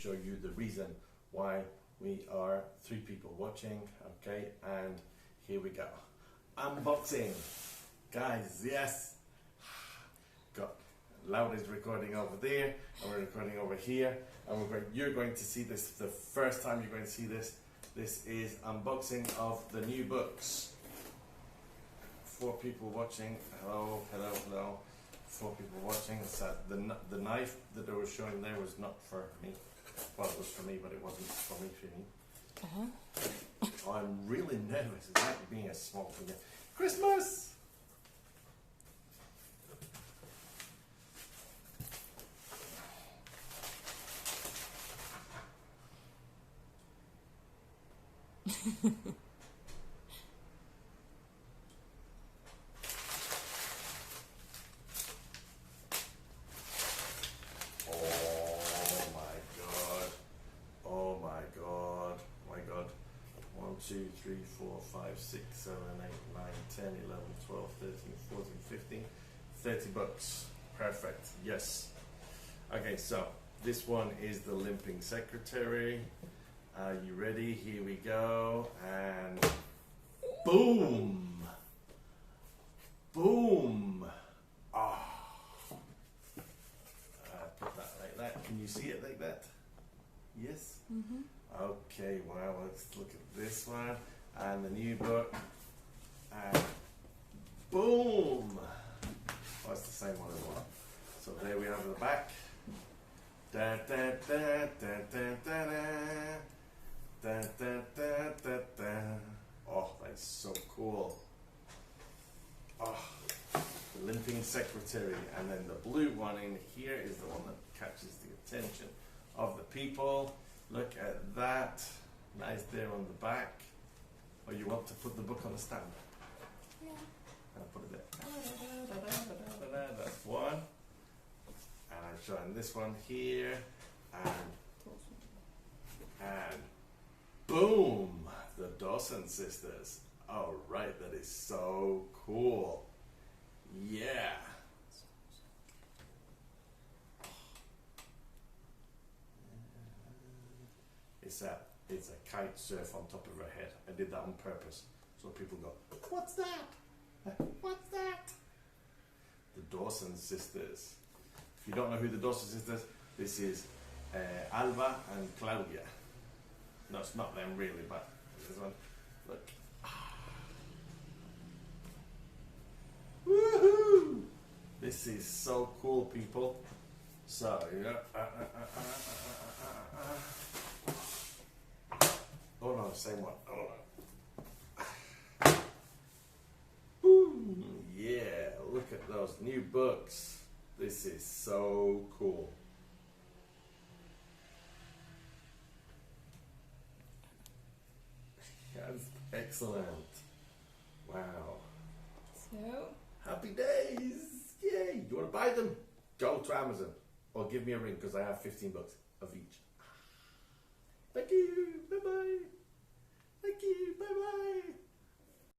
show you the reason why we are 3 people watching. Okay, and here we go. Unboxing, guys. Yes, got Loud is recording over there, and we're recording over here, and you're going to see this the first time you're going to see this. This is unboxing of the new books. 4 people watching. Hello, hello, hello. 4 people watching. So the knife that I was showing there was not for me. Well, it was for me, but it wasn't for me. I'm really nervous. It's like being a small finger. Christmas! Oh my god. 1, 2, 3, 4, 5, 6, 7, 8, 9, 10, 11, 12, 13, 14, 15, 30 bucks. Perfect. Yes. Okay, so this one is the Limping Secretary. Are you ready? Here we go. And boom! Boom! Put that like that. Can you see it like that? Yes? Mm-hmm. Okay, well, let's look at this one. And the new book. And boom! Oh, it's the same one as well. So there we have the back. Da, da, da, da, da, da, da. Da, da, da, da, da. Oh, that's so cool. Oh, the Limping Secretary. And then the blue one in here is the one that catches the attention of the people. Look at that. Nice there on the back. Or you want to put the book on the stand? Yeah. I'll put it there. That's one. And I'm showing this one here. And boom! The Dawson sisters. Alright, that is so cool. Yeah. It's a kite surf on top of her head. I did that on purpose. So people go, what's that? What's that? The Dawson sisters. If you don't know who the Dawson sisters, this is Alba and Claudia. No, it's not them really, but this one. Look. Woohoo! This is so cool, people. So, yeah. Oh no, same one. Oh no. Ooh, yeah, look at those new books. This is so cool. That's excellent. Wow. So, happy days. Yay. You want to buy them? Go to Amazon or give me a ring because I have 15 bucks of each. Thank you. Bye-bye. Thank you. Bye-bye.